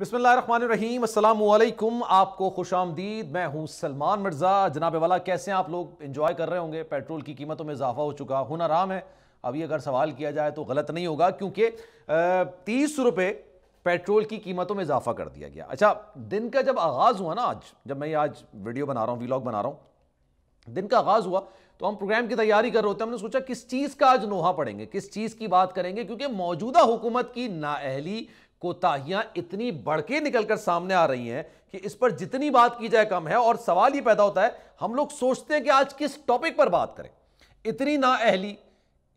بسم اللہ الرحمن الرحیم، السلام علیکم، آپ کو خوش آمدید۔ میں ہوں سلمان مرزا۔ جناب والا کیسے ہیں آپ لوگ؟ انجوائے کر رہے ہوں گے۔ پیٹرول کی قیمتوں میں اضافہ ہو چکا، ہونا آرام ہے۔ ابھی اگر سوال کیا جائے تو غلط نہیں ہوگا، کیونکہ 30 روپے پیٹرول کی قیمتوں میں اضافہ کر دیا گیا۔ اچھا، دن کا جب آغاز ہوا نا، جب میں آج ویڈیو بنا رہا ہوں، ویلاگ بنا رہا ہوں، دن کا آغاز ہوا تو ہم پروگرام کی تیاری کر رہے ہوتے ہیں۔ ہم نے سوچا کس چیز کا آج نوحہ پڑھیں گے، کس چیز کی بات کریں گے، کیونکہ موجودہ حکومت کی نااہلی کوتاہیاں اتنی بڑھ کے نکل کر سامنے آ رہی ہیں کہ اس پر جتنی بات کی جائے کم ہے۔ اور سوال یہ پیدا ہوتا ہے، ہم لوگ سوچتے ہیں کہ آج کس ٹاپک پر بات کریں۔ اتنی نااہلی،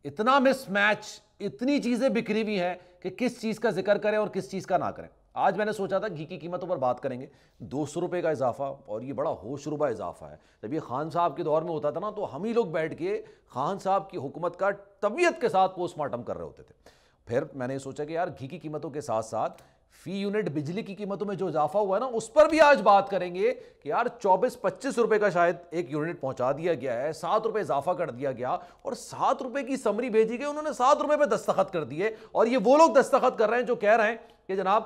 اتنا مس میچ، اتنی چیزیں بکھری ہوئی ہیں کہ کس چیز کا ذکر کریں اور کس چیز کا نہ کریں۔ آج میں نے سوچا تھا گھی کی قیمتوں پر بات کریں گے۔ 200 روپے کا اضافہ، اور یہ بڑا ہوش ربا اضافہ ہے۔ جب یہ خان صاحب کے دور میں ہوتا تھا نا، تو ہم ہی لوگ بیٹھ کے خان صاحب کی حکومت کا طبیعت کے ساتھ پوسٹ مارٹم کر رہے ہوتے تھے۔ پھر میں نے سوچا کہ یار گھی کی قیمتوں کے ساتھ ساتھ فی یونٹ بجلی کی قیمتوں میں جو اضافہ ہوا ہے نا، اس پر بھی آج بات کریں گے کہ یار 24-25 روپے کا شاید ایک یونٹ پہنچا دیا گیا ہے، 7 روپے اضافہ کر دیا گیا، اور 7 روپے کی سمری بھیجی گئی، انہوں نے 7 روپے پہ دستخط کر دیے۔ اور یہ وہ لوگ دستخط کر رہے ہیں جو کہہ رہے ہیں کہ جناب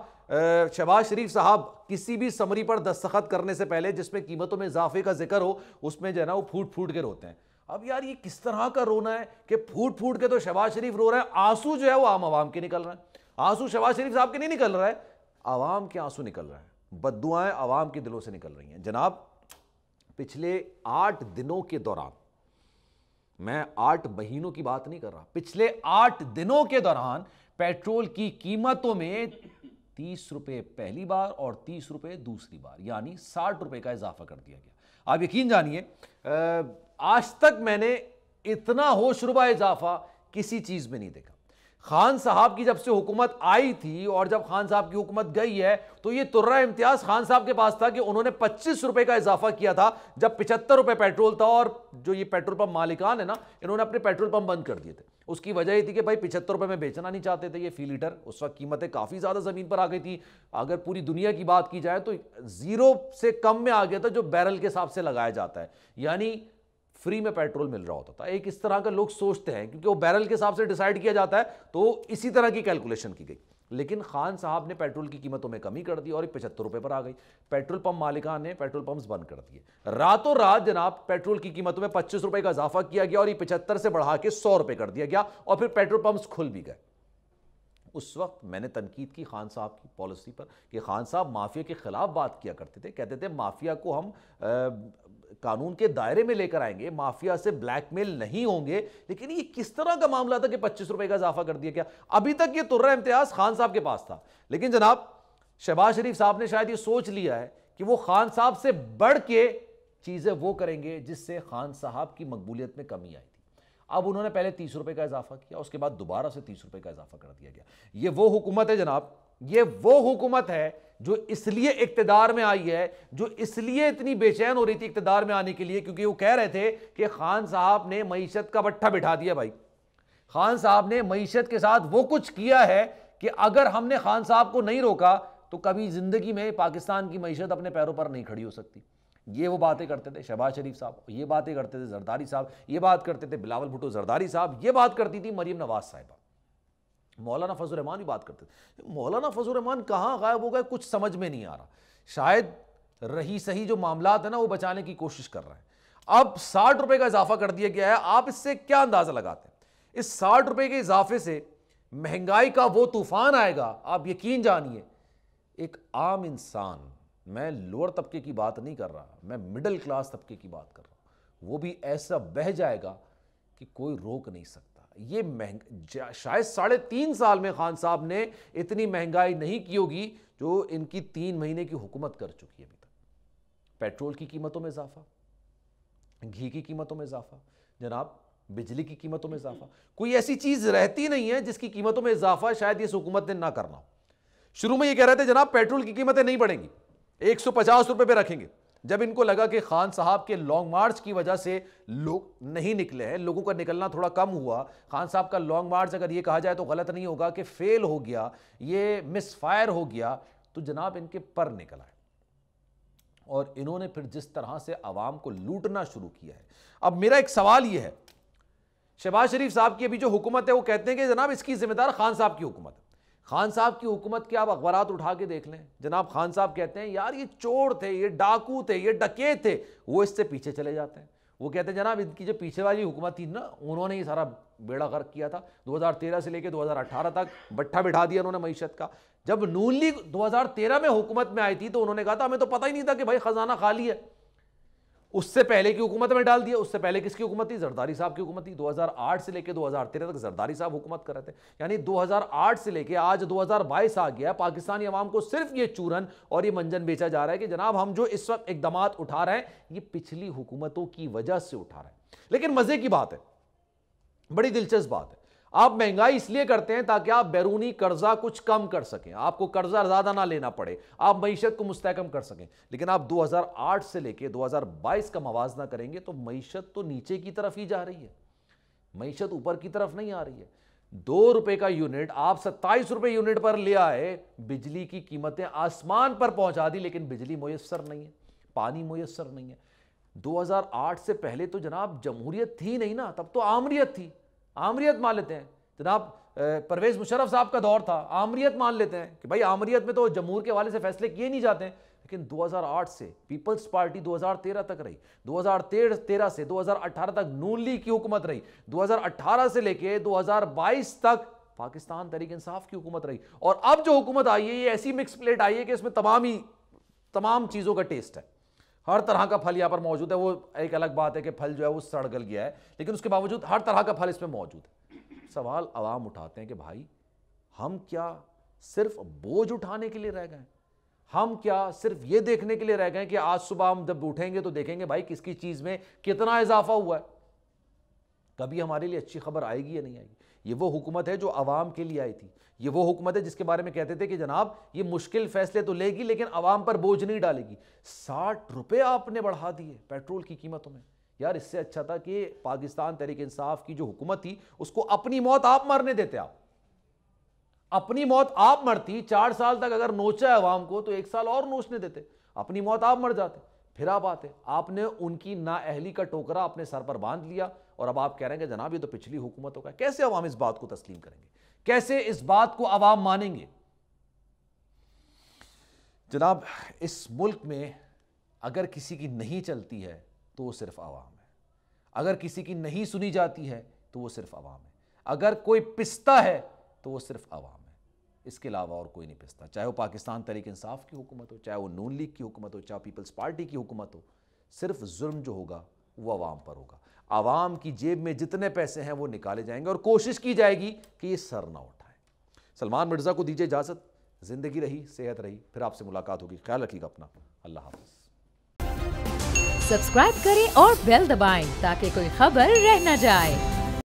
شہباز شریف صاحب کسی بھی سمری پر دستخط کرنے سے پہلے جس میں قیمتوں میں اضافے کا ذکر ہو، اس میں جو ہے نا وہ پھوٹ پھوٹ کے روتے ہیں۔ اب یار یہ کس طرح کا رونا ہے کہ پھوٹ پھوٹ کے تو شہباز شریف رو رہے ہیں، آنسو جو ہے وہ عام عوام کے نکل رہے ہیں۔ آنسو شہباز شریف صاحب کے نہیں نکل رہا ہے، عوام کے آنسو نکل رہے ہیں، بددعائیں عوام کے دلوں سے نکل رہی ہیں۔ جناب پچھلے 8 دنوں کے دوران، میں 8 مہینوں کی بات نہیں کر رہا، پچھلے 8 دنوں کے دوران پیٹرول کی قیمتوں میں 30 روپے پہلی بار اور 30 روپے دوسری بار، یعنی 60 روپے کا اضافہ کر دیا گیا۔ آپ یقین جانیے آج تک میں نے اتنا ہوش ربا اضافہ کسی چیز میں نہیں دیکھا۔ خان صاحب کی جب سے حکومت آئی تھی اور جب خان صاحب کی حکومت گئی ہے، تو یہ ترہ امتیاز خان صاحب کے پاس تھا کہ انہوں نے 25 روپے کا اضافہ کیا تھا جب 75 روپے پیٹرول تھا، اور جو یہ پیٹرول پمپ مالکان ہے نا، انہوں نے اپنے پیٹرول پمپ بند کر دیے تھے۔ اس کی وجہ یہ تھی کہ بھائی 75 روپے میں بیچنا نہیں چاہتے تھے یہ فی لیٹر۔ اس وقت قیمتیں کافی زیادہ زمین پر آ گئی تھی۔ اگر پوری دنیا کی بات کی جائے تو 0 سے کم میں آ گیا تھا جو بیرل کے حساب سے لگایا جاتا ہے، یعنی فری میں پیٹرول مل رہا ہوتا تھا۔ ایک اس طرح کا لوگ سوچتے ہیں، کیونکہ وہ بیرل کے حساب سے ڈیسائیڈ کیا جاتا ہے، تو اسی طرح کی کیلکولیشن کی گئی۔ لیکن خان صاحب نے پیٹرول کی قیمتوں میں کمی کر دی اور 75 روپے پر آ گئی۔ پیٹرول پمپ مالکان نے پیٹرول پمپس بند کر دیے۔ راتوں رات جناب پیٹرول کی قیمتوں میں 25 روپے کا اضافہ کیا گیا اور یہ 75 سے بڑھا کے 100 روپے کر دیا گیا، اور پھر پیٹرول پمپس کھل بھی گئے۔ اس وقت میں نے تنقید کی خان صاحب کی پالیسی پر کہ خان صاحب مافیا کے خلاف بات کیا کرتے تھے، کہتے تھے مافیا کو ہم قانون کے دائرے میں لے کر آئیں گے، مافیا سے بلیک میل نہیں ہوں گے۔ لیکن یہ کس طرح کا معاملہ تھا کہ 25 روپے کا اضافہ کر دیا گیا؟ ابھی تک یہ ترہ امتیاز خان صاحب کے پاس تھا، لیکن جناب شہباز شریف صاحب نے شاید یہ سوچ لیا ہے کہ وہ خان صاحب سے بڑھ کے چیزیں وہ کریں گے جس سے خان صاحب کی مقبولیت میں کمی آئی تھی۔ اب انہوں نے پہلے 30 روپے کا اضافہ کیا، اس کے بعد دوبارہ سے 30 روپے کا اضافہ کر دیا گیا۔ یہ وہ حکومت ہے جناب، یہ وہ حکومت ہے جو اس لیے اقتدار میں آئی ہے، جو اس لیے اتنی بے چین ہو رہی تھی اقتدار میں آنے کے لیے، کیونکہ وہ کہہ رہے تھے کہ خان صاحب نے معیشت کا بٹھا بٹھا دیا۔ بھائی خان صاحب نے معیشت کے ساتھ وہ کچھ کیا ہے کہ اگر ہم نے خان صاحب کو نہیں روکا تو کبھی زندگی میں پاکستان کی معیشت اپنے پیروں پر نہیں کھڑی ہو سکتی۔ یہ وہ باتیں کرتے تھے شہباز شریف صاحب، یہ باتیں کرتے تھے زرداری صاحب، یہ بات کرتے تھے بلاول بھٹو زرداری صاحب، یہ بات کرتی تھی مریم نواز صاحبہ، مولانا فضل الرحمان بھی بات کرتے تھے۔ مولانا فضل الرحمان کہاں غائب ہو گئے کچھ سمجھ میں نہیں آ رہا۔ شاید رہی صحیح جو معاملات ہیں نا وہ بچانے کی کوشش کر رہے ہیں۔ اب 60 روپے کا اضافہ کر دیا گیا ہے۔ آپ اس سے کیا اندازہ لگاتے ہیں؟ اس 60 روپے کے اضافے سے مہنگائی کا وہ طوفان آئے گا، آپ یقین جانیے ایک عام انسان، میں لوور طبقے کی بات نہیں کر رہا، میں مڈل کلاس طبقے کی بات کر رہا ہوں، وہ بھی ایسا بہہ جائے گا کہ کوئی روک نہیں سکتا۔ یہ شاید 3.5 سال میں خان صاحب نے اتنی مہنگائی نہیں کی ہوگی جو ان کی 3 مہینے کی حکومت کر چکی ہے ابھی تک۔ پیٹرول کی قیمتوں میں اضافہ، گھی کی قیمتوں میں اضافہ، جناب بجلی کی قیمتوں میں اضافہ، کوئی ایسی چیز رہتی نہیں ہے جس کی قیمتوں میں اضافہ شاید اس حکومت نے نہ کرنا ہو۔ شروع میں یہ کہہ رہے تھے جناب پیٹرول کی قیمتیں نہیں بڑھیں گی، 150 روپے پہ رکھیں گے۔ جب ان کو لگا کہ خان صاحب کے لانگ مارچ کی وجہ سے لوگ نہیں نکلے ہیں، لوگوں کا نکلنا تھوڑا کم ہوا، خان صاحب کا لانگ مارچ اگر یہ کہا جائے تو غلط نہیں ہوگا کہ فیل ہو گیا، یہ مس فائر ہو گیا، تو جناب ان کے پر نکل آئے اور انہوں نے پھر جس طرح سے عوام کو لوٹنا شروع کیا ہے۔ اب میرا ایک سوال یہ ہے، شہباز شریف صاحب کی ابھی جو حکومت ہے وہ کہتے ہیں کہ جناب اس کی ذمہ دار خان صاحب کی حکومت ہے۔ خان صاحب کی حکومت کے آپ اخبارات اٹھا کے دیکھ لیں، جناب خان صاحب کہتے ہیں یار یہ چور تھے، یہ ڈاکو تھے، یہ ڈکیت تھے، وہ اس سے پیچھے چلے جاتے ہیں۔ وہ کہتے ہیں جناب ان کی جو پیچھے والی حکومت تھی نا، انہوں نے یہ سارا بیڑا غرق کیا تھا، 2013 سے لے کے 2018 تک بٹھا بٹھا دیا انہوں نے معیشت کا۔ جب نون لیگ 2013 میں حکومت میں آئی تھی تو انہوں نے کہا تھا ہمیں تو پتہ ہی نہیں تھا کہ بھائی خزانہ خالی ہے۔ اس سے پہلے کی حکومت میں ڈال دیا۔ اس سے پہلے کس کی حکومت تھی؟ زرداری صاحب کی حکومت تھی۔ 2008 سے لے کے 2013 تک زرداری صاحب حکومت کر رہے تھے، یعنی 2008 سے لے کے آج 2022 آ گیا، پاکستانی عوام کو صرف یہ چورن اور یہ منجن بیچا جا رہا ہے کہ جناب ہم جو اس وقت اقدامات اٹھا رہے ہیں یہ پچھلی حکومتوں کی وجہ سے اٹھا رہے ہیں۔ لیکن مزے کی بات ہے، بڑی دلچسپ بات ہے، آپ مہنگائی اس لیے کرتے ہیں تاکہ آپ بیرونی قرضہ کچھ کم کر سکیں، آپ کو قرضہ زیادہ نہ لینا پڑے، آپ معیشت کو مستحکم کر سکیں۔ لیکن آپ 2008 سے لے کے 2022 کا موازنہ کریں گے تو معیشت تو نیچے کی طرف ہی جا رہی ہے، معیشت اوپر کی طرف نہیں آ رہی ہے۔ 2 روپے کا یونٹ آپ 27 روپے یونٹ پر لے آئے، بجلی کی قیمتیں آسمان پر پہنچا دی، لیکن بجلی میسر نہیں ہے، پانی میسر نہیں ہے۔ 2008 سے پہلے تو جناب جمہوریت تھی نہیں نا، تب تو آمریت تھی، آمریت مان لیتے ہیں جناب، پرویز مشرف صاحب کا دور تھا، آمریت مان لیتے ہیں کہ بھائی آمریت میں تو جمہور کے حوالے سے فیصلے کیے نہیں جاتے ہیں۔ لیکن 2008 سے پیپلز پارٹی 2013 تک رہی، 2013 سے 2018 تک نون لیگ کی حکومت رہی، 2018 سے لے کے 2022 تک پاکستان تحریک انصاف کی حکومت رہی، اور اب جو حکومت آئی ہے یہ ایسی مکس پلیٹ آئی ہے کہ اس میں تمام چیزوں کا ٹیسٹ ہے، ہر طرح کا پھل یہاں پر موجود ہے۔ وہ ایک الگ بات ہے کہ پھل جو ہے وہ سڑ گل گیا ہے، لیکن اس کے باوجود ہر طرح کا پھل اس میں موجود ہے۔ سوال عوام اٹھاتے ہیں کہ بھائی ہم کیا صرف بوجھ اٹھانے کے لیے رہ گئے ہیں؟ ہم کیا صرف یہ دیکھنے کے لیے رہ گئے کہ آج صبح ہم جب اٹھیں گے تو دیکھیں گے بھائی کس کی چیز میں کتنا اضافہ ہوا ہے؟ کبھی ہمارے لیے اچھی خبر آئے گی یا نہیں آئے گی؟ یہ وہ حکومت ہے جو عوام کے لیے آئی تھی، یہ وہ حکومت ہے جس کے بارے میں کہتے تھے کہ جناب یہ مشکل فیصلے تو لے گی لیکن عوام پر بوجھ نہیں ڈالے گی۔ 60 روپے آپ نے بڑھا دیے پیٹرول کی قیمتوں میں، یار اس سے اچھا تھا کہ پاکستان تحریک انصاف کی جو حکومت تھی اس کو اپنی موت آپ مرنے دیتے، آپ اپنی موت آپ مرتی، 4 سال تک اگر نوچا ہے عوام کو تو 1 سال اور نوچنے دیتے، اپنی موت آپ مر جاتے۔ پھر آپ آتے، آپ نے ان کی نااہلی کا ٹوکرا اپنے سر پر باندھ لیا، اور اب آپ کہہ رہے ہیں کہ جناب یہ تو پچھلی حکومتوں کا ہے۔ کیسے عوام اس بات کو تسلیم کریں گے؟ کیسے اس بات کو عوام مانیں گے؟ جناب اس ملک میں اگر کسی کی نہیں چلتی ہے تو وہ صرف عوام ہے، اگر کسی کی نہیں سنی جاتی ہے تو وہ صرف عوام ہے، اگر کوئی پستا ہے تو وہ صرف عوام ہے، اس کے علاوہ اور کوئی نہیں پستا، چاہے وہ پاکستان تحریک انصاف کی حکومت ہو، چاہے وہ نون لیگ کی حکومت ہو، چاہے پیپلز پارٹی کی حکومت ہو، صرف ظلم جو ہوگا وہ عوام پر ہوگا۔ عوام کی جیب میں جتنے پیسے ہیں وہ نکالے جائیں گے اور کوشش کی جائے گی کہ یہ سر نہ اٹھائیں۔ سلمان مرزا کو دیجیے اجازت، زندگی رہی، صحت رہی، پھر آپ سے ملاقات ہوگی، خیال رکھیے گا اپنا، اللہ حافظ۔ سبسکرائب کریں اور بیل دبائیں تاکہ کوئی خبر رہ نہ جائے۔